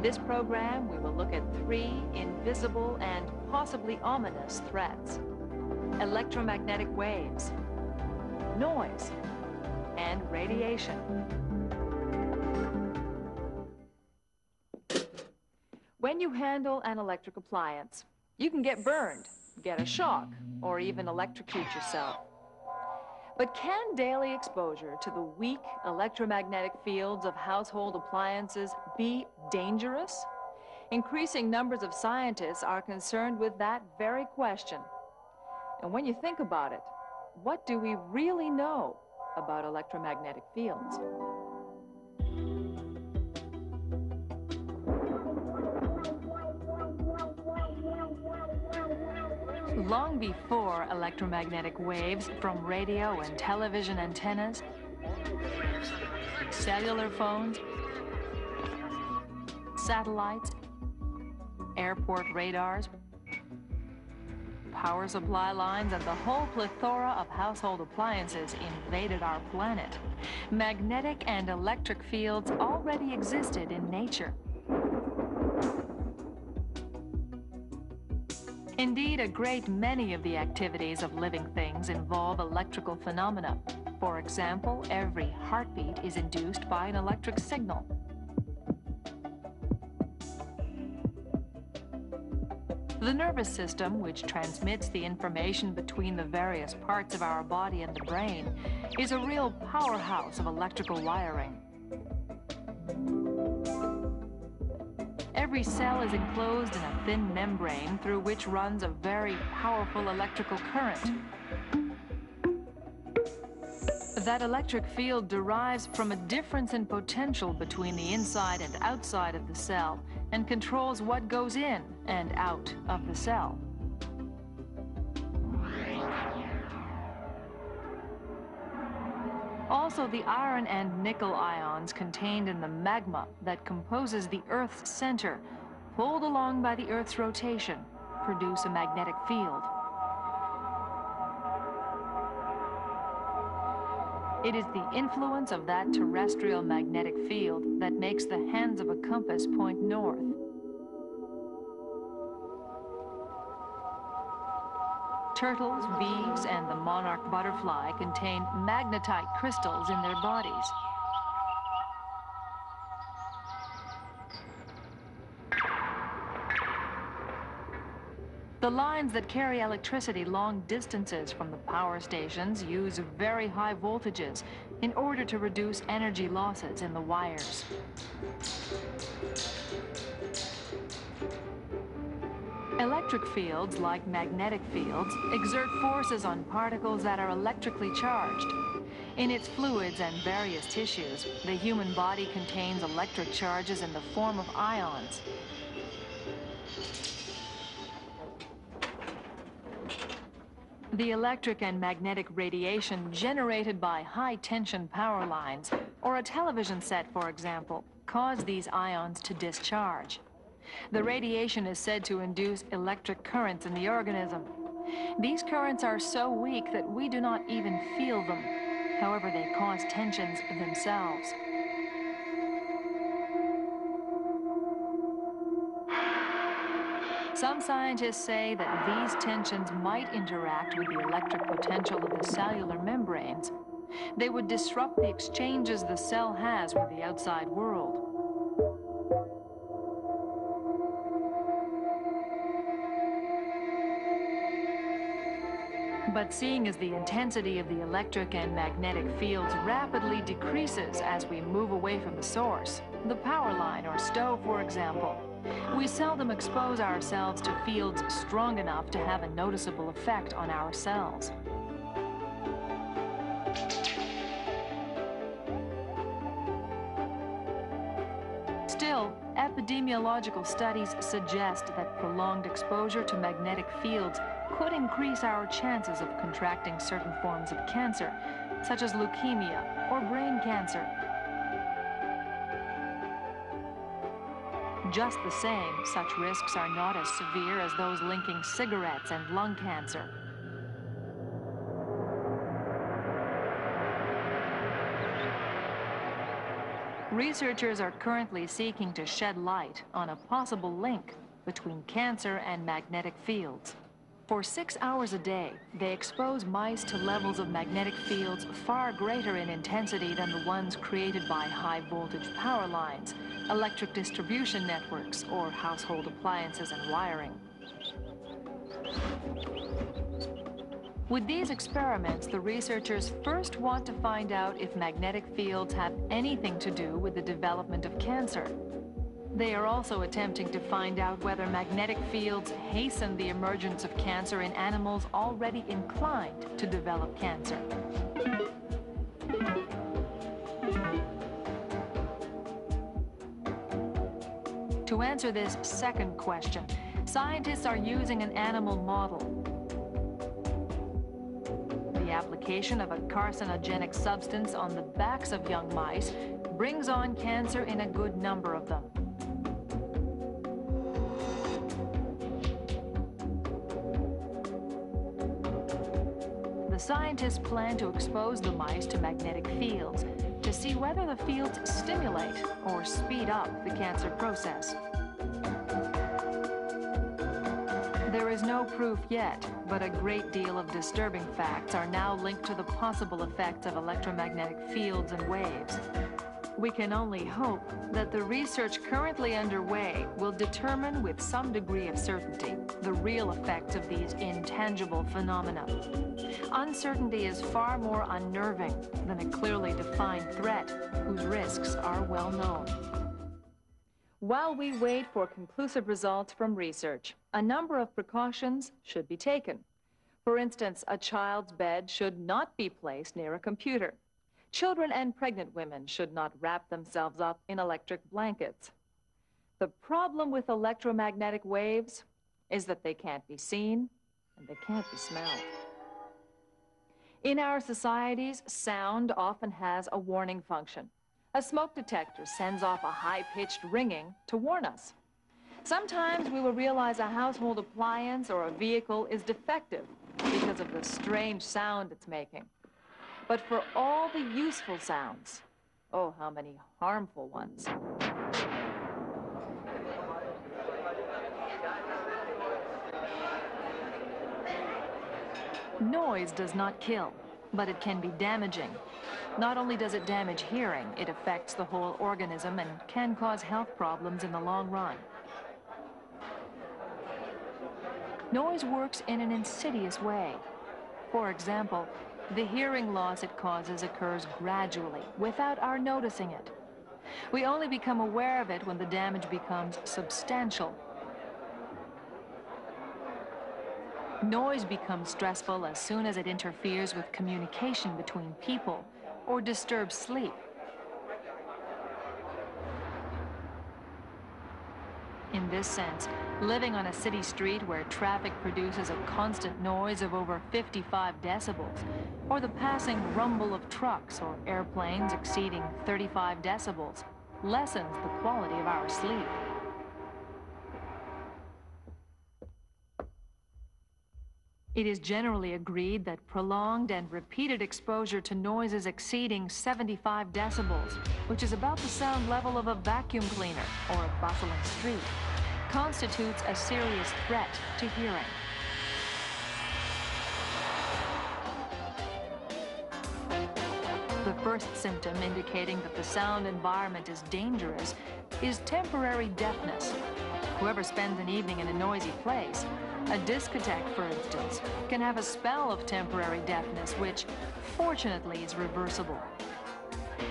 In this program, we will look at 3 invisible and possibly ominous threats: electromagnetic waves, noise, and radiation. When you handle an electric appliance, you can get burned, get a shock, or even electrocute yourself. But can daily exposure to the weak electromagnetic fields of household appliances be dangerous? Increasing numbers of scientists are concerned with that very question. And when you think about it, what do we really know about electromagnetic fields? Long before electromagnetic waves from radio and television antennas, cellular phones, satellites, airport radars, power supply lines, and the whole plethora of household appliances invaded our planet, magnetic and electric fields already existed in nature. Indeed, a great many of the activities of living things involve electrical phenomena. For example, every heartbeat is induced by an electric signal. The nervous system, which transmits the information between the various parts of our body and the brain, is a real powerhouse of electrical wiring. Every cell is enclosed in a thin membrane through which runs a very powerful electrical current. That electric field derives from a difference in potential between the inside and outside of the cell and controls what goes in and out of the cell. Also, the iron and nickel ions contained in the magma that composes the Earth's center, pulled along by the Earth's rotation, produce a magnetic field. It is the influence of that terrestrial magnetic field that makes the hands of a compass point north. Turtles, bees, and the monarch butterfly contain magnetite crystals in their bodies. The lines that carry electricity long distances from the power stations use very high voltages in order to reduce energy losses in the wires. Electric fields, like magnetic fields, exert forces on particles that are electrically charged. In its fluids and various tissues, the human body contains electric charges in the form of ions. The electric and magnetic radiation generated by high-tension power lines, or a television set, for example, cause these ions to discharge. The radiation is said to induce electric currents in the organism. These currents are so weak that we do not even feel them. However, they cause tensions themselves. Some scientists say that these tensions might interact with the electric potential of the cellular membranes. They would disrupt the exchanges the cell has with the outside world. But seeing as the intensity of the electric and magnetic fields rapidly decreases as we move away from the source, the power line or stove, for example, we seldom expose ourselves to fields strong enough to have a noticeable effect on our cells. Still, epidemiological studies suggest that prolonged exposure to magnetic fields could increase our chances of contracting certain forms of cancer, such as leukemia or brain cancer. Just the same, such risks are not as severe as those linking cigarettes and lung cancer. Researchers are currently seeking to shed light on a possible link between cancer and magnetic fields. For 6 hours a day, they expose mice to levels of magnetic fields far greater in intensity than the ones created by high-voltage power lines, electric distribution networks, or household appliances and wiring. With these experiments, the researchers first want to find out if magnetic fields have anything to do with the development of cancer. They are also attempting to find out whether magnetic fields hasten the emergence of cancer in animals already inclined to develop cancer. To answer this second question, scientists are using an animal model. The application of a carcinogenic substance on the backs of young mice brings on cancer in a good number of them. The scientists plan to expose the mice to magnetic fields to see whether the fields stimulate or speed up the cancer process. There is no proof yet, but a great deal of disturbing facts are now linked to the possible effects of electromagnetic fields and waves. We can only hope that the research currently underway will determine with some degree of certainty the real effects of these intangible phenomena. Uncertainty is far more unnerving than a clearly defined threat whose risks are well known. While we wait for conclusive results from research, a number of precautions should be taken. For instance, a child's bed should not be placed near a computer. Children and pregnant women should not wrap themselves up in electric blankets. The problem with electromagnetic waves is that they can't be seen and they can't be smelled. In our societies, sound often has a warning function. A smoke detector sends off a high-pitched ringing to warn us. Sometimes we will realize a household appliance or a vehicle is defective because of the strange sound it's making. But for all the useful sounds, oh, how many harmful ones. Noise does not kill, but it can be damaging. Not only does it damage hearing, it affects the whole organism and can cause health problems in the long run. Noise works in an insidious way. For example, the hearing loss it causes occurs gradually, without our noticing it. We only become aware of it when the damage becomes substantial. Noise becomes stressful as soon as it interferes with communication between people or disturbs sleep. In this sense, living on a city street where traffic produces a constant noise of over 55 decibels, or the passing rumble of trucks or airplanes exceeding 35 decibels, lessens the quality of our sleep. It is generally agreed that prolonged and repeated exposure to noises exceeding 75 decibels, which is about the sound level of a vacuum cleaner or a bustling street, constitutes a serious threat to hearing. The first symptom indicating that the sound environment is dangerous is temporary deafness. Whoever spends an evening in a noisy place, a discotheque, for instance, can have a spell of temporary deafness, which, fortunately, is reversible.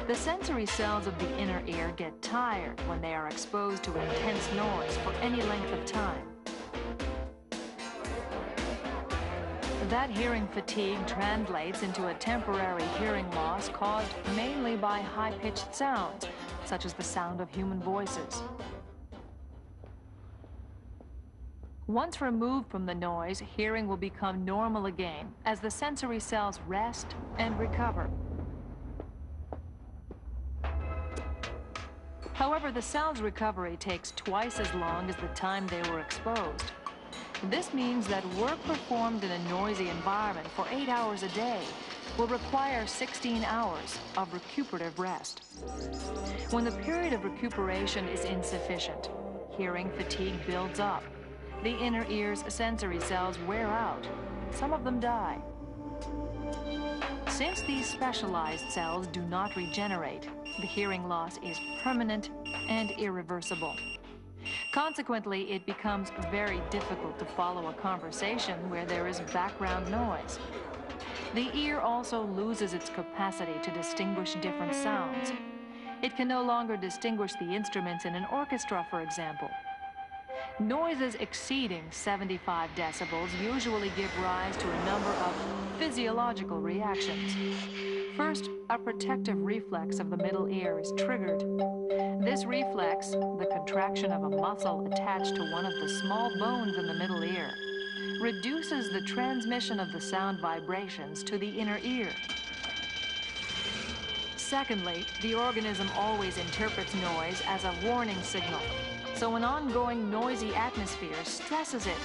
The sensory cells of the inner ear get tired when they are exposed to intense noise for any length of time. That hearing fatigue translates into a temporary hearing loss caused mainly by high-pitched sounds, such as the sound of human voices. Once removed from the noise, hearing will become normal again as the sensory cells rest and recover. However, the cell's recovery takes twice as long as the time they were exposed. This means that work performed in a noisy environment for 8 hours a day will require 16 hours of recuperative rest. When the period of recuperation is insufficient, hearing fatigue builds up. The inner ear's sensory cells wear out. Some of them die. Since these specialized cells do not regenerate, the hearing loss is permanent and irreversible. Consequently, it becomes very difficult to follow a conversation where there is background noise. The ear also loses its capacity to distinguish different sounds. It can no longer distinguish the instruments in an orchestra, for example. Noises exceeding 75 decibels usually give rise to a number of physiological reactions. First, a protective reflex of the middle ear is triggered. This reflex, the contraction of a muscle attached to one of the small bones in the middle ear, reduces the transmission of the sound vibrations to the inner ear. Secondly, the organism always interprets noise as a warning signal. So an ongoing noisy atmosphere stresses it,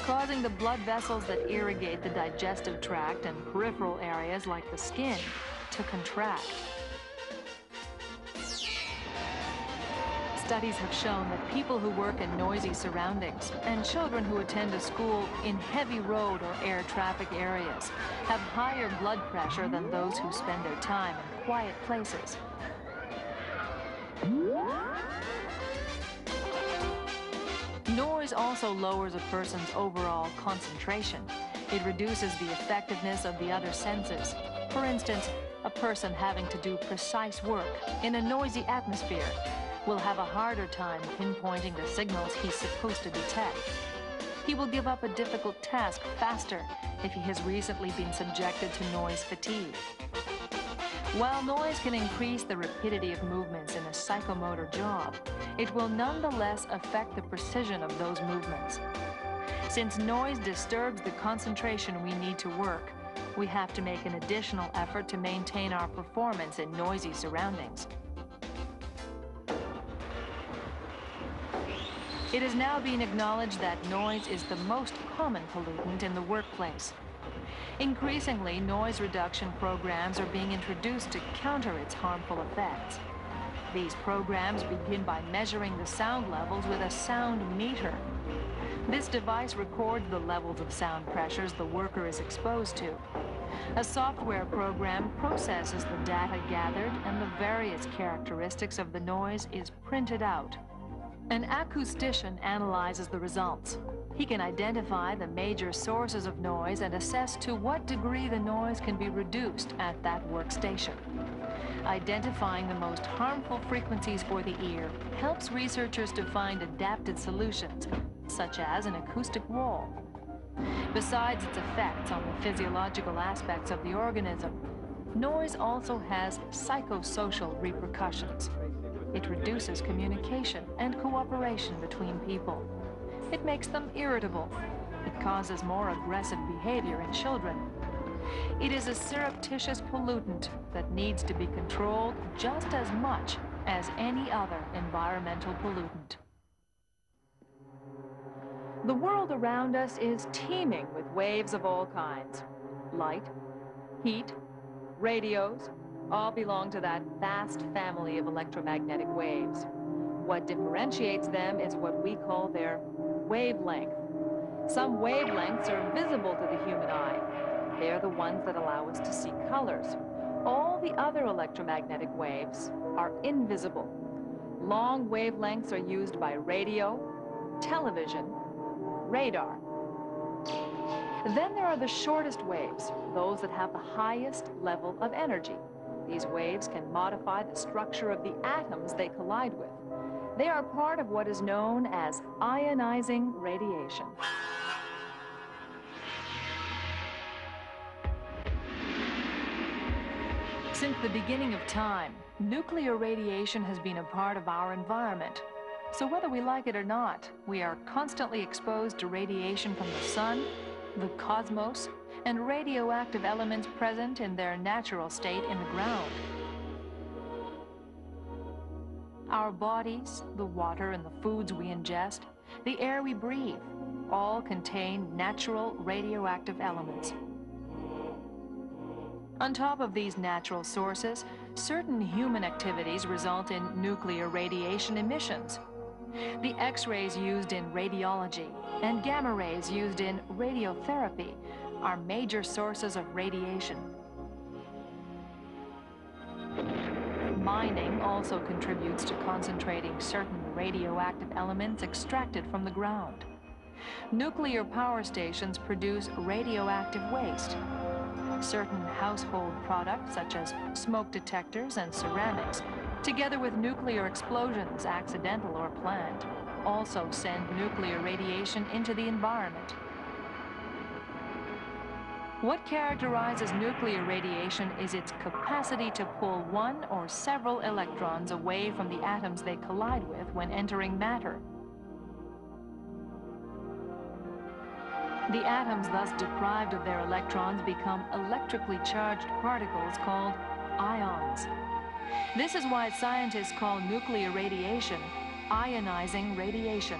causing the blood vessels that irrigate the digestive tract and peripheral areas like the skin to contract. Studies have shown that people who work in noisy surroundings and children who attend a school in heavy road or air traffic areas have higher blood pressure than those who spend their time in quiet places. Noise also lowers a person's overall concentration. It reduces the effectiveness of the other senses. For instance, a person having to do precise work in a noisy atmosphere will have a harder time pinpointing the signals he's supposed to detect. He will give up a difficult task faster if he has recently been subjected to noise fatigue. While noise can increase the rapidity of movements in a psychomotor job, it will nonetheless affect the precision of those movements. Since noise disturbs the concentration we need to work, we have to make an additional effort to maintain our performance in noisy surroundings. It is now being acknowledged that noise is the most common pollutant in the workplace. Increasingly, noise reduction programs are being introduced to counter its harmful effects. These programs begin by measuring the sound levels with a sound meter. This device records the levels of sound pressures the worker is exposed to. A software program processes the data gathered, and the various characteristics of the noise is printed out. An acoustician analyzes the results. He can identify the major sources of noise and assess to what degree the noise can be reduced at that workstation. Identifying the most harmful frequencies for the ear helps researchers to find adapted solutions, such as an acoustic wall. Besides its effects on the physiological aspects of the organism, noise also has psychosocial repercussions. It reduces communication and cooperation between people. It makes them irritable. It causes more aggressive behavior in children. It is a surreptitious pollutant that needs to be controlled just as much as any other environmental pollutant. The world around us is teeming with waves of all kinds. Light, heat, radios, all belong to that vast family of electromagnetic waves. What differentiates them is what we call their wavelength. Some wavelengths are visible to the human eye. They're the ones that allow us to see colors. All the other electromagnetic waves are invisible. Long wavelengths are used by radio, television, radar. Then there are the shortest waves, those that have the highest level of energy. These waves can modify the structure of the atoms they collide with. They are part of what is known as ionizing radiation. Since the beginning of time, nuclear radiation has been a part of our environment. So whether we like it or not, we are constantly exposed to radiation from the sun, the cosmos, and radioactive elements present in their natural state in the ground. Our bodies, the water and the foods we ingest, the air we breathe, all contain natural radioactive elements. On top of these natural sources, certain human activities result in nuclear radiation emissions. The X-rays used in radiology and gamma rays used in radiotherapy are major sources of radiation. Mining also contributes to concentrating certain radioactive elements extracted from the ground. Nuclear power stations produce radioactive waste. Certain household products, such as smoke detectors and ceramics, together with nuclear explosions, accidental or planned, also send nuclear radiation into the environment. What characterizes nuclear radiation is its capacity to pull one or several electrons away from the atoms they collide with when entering matter. The atoms thus deprived of their electrons become electrically charged particles called ions. This is why scientists call nuclear radiation ionizing radiation.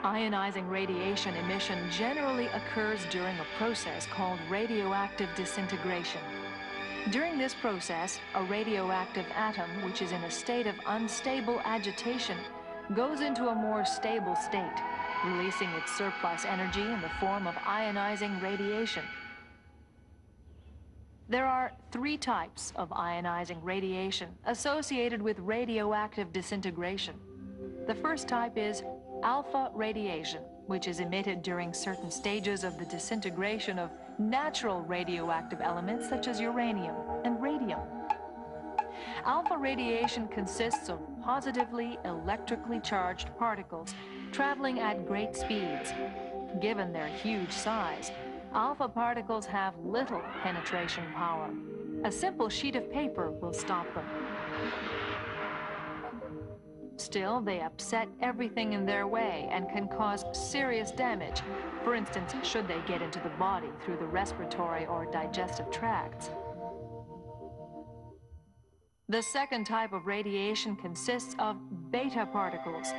Ionizing radiation emission generally occurs during a process called radioactive disintegration. During this process, a radioactive atom, which is in a state of unstable agitation, goes into a more stable state, releasing its surplus energy in the form of ionizing radiation. There are 3 types of ionizing radiation associated with radioactive disintegration. The first type is alpha radiation, which is emitted during certain stages of the disintegration of natural radioactive elements such as uranium and radium. Alpha radiation consists of positively electrically charged particles traveling at great speeds. Given their huge size, alpha particles have little penetration power. A simple sheet of paper will stop them. Still, they upset everything in their way and can cause serious damage, for instance, should they get into the body through the respiratory or digestive tracts. The second type of radiation consists of beta particles.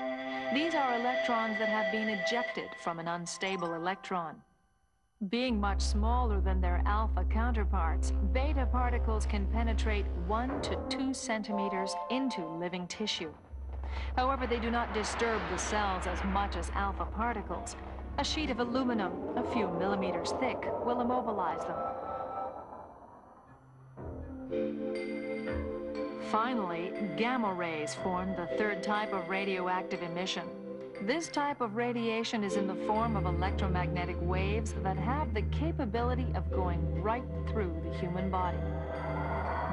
These are electrons that have been ejected from an unstable electron. Being much smaller than their alpha counterparts, beta particles can penetrate 1 to 2 centimeters into living tissue. However, they do not disturb the cells as much as alpha particles. A sheet of aluminum, a few millimeters thick, will immobilize them. Finally, gamma rays form the third type of radioactive emission. This type of radiation is in the form of electromagnetic waves that have the capability of going right through the human body.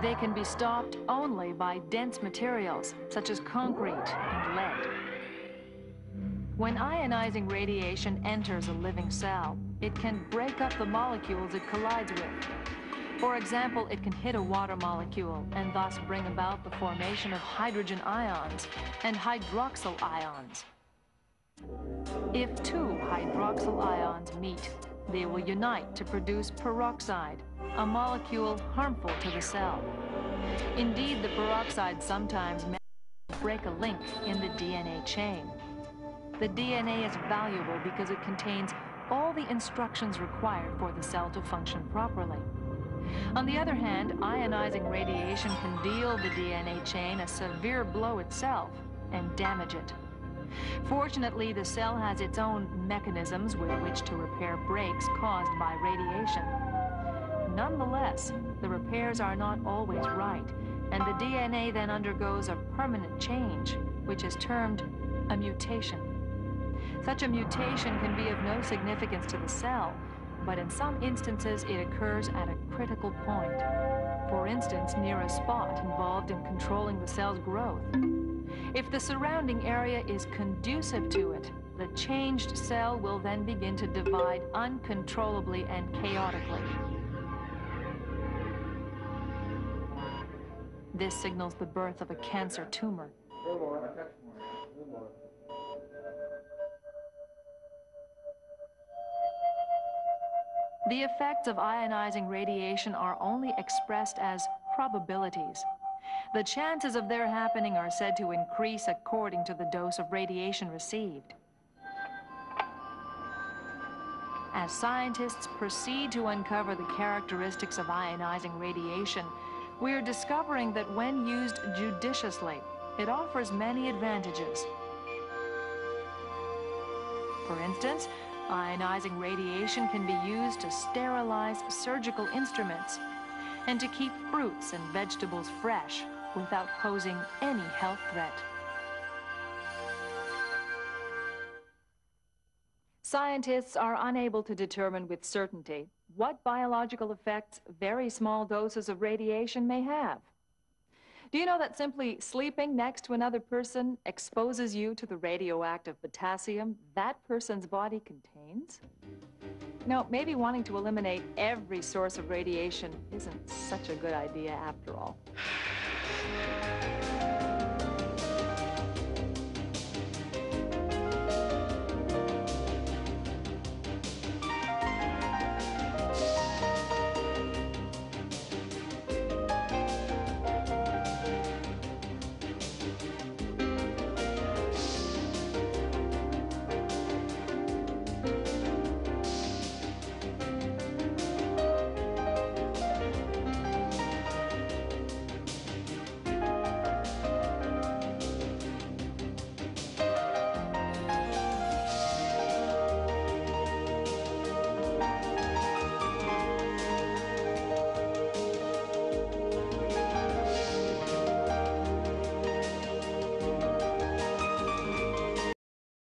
They can be stopped only by dense materials, such as concrete and lead. When ionizing radiation enters a living cell, it can break up the molecules it collides with. For example, it can hit a water molecule and thus bring about the formation of hydrogen ions and hydroxyl ions. If 2 hydroxyl ions meet, they will unite to produce peroxide, a molecule harmful to the cell. Indeed, the peroxide sometimes break a link in the DNA chain. The DNA is valuable because it contains all the instructions required for the cell to function properly. On the other hand, ionizing radiation can deal the DNA chain a severe blow itself and damage it. Fortunately, the cell has its own mechanisms with which to repair breaks caused by radiation. Nonetheless, the repairs are not always right, and the DNA then undergoes a permanent change, which is termed a mutation. Such a mutation can be of no significance to the cell, but in some instances it occurs at a critical point. For instance, near a spot involved in controlling the cell's growth. If the surrounding area is conducive to it, the changed cell will then begin to divide uncontrollably and chaotically. This signals the birth of a cancer tumor. The effects of ionizing radiation are only expressed as probabilities. The chances of their happening are said to increase according to the dose of radiation received. As scientists proceed to uncover the characteristics of ionizing radiation, we are discovering that when used judiciously, it offers many advantages. For instance, ionizing radiation can be used to sterilize surgical instruments and to keep fruits and vegetables fresh without posing any health threat. Scientists are unable to determine with certainty what biological effects very small doses of radiation may have. Do you know that simply sleeping next to another person exposes you to the radioactive potassium that person's body contains? No, maybe wanting to eliminate every source of radiation isn't such a good idea after all.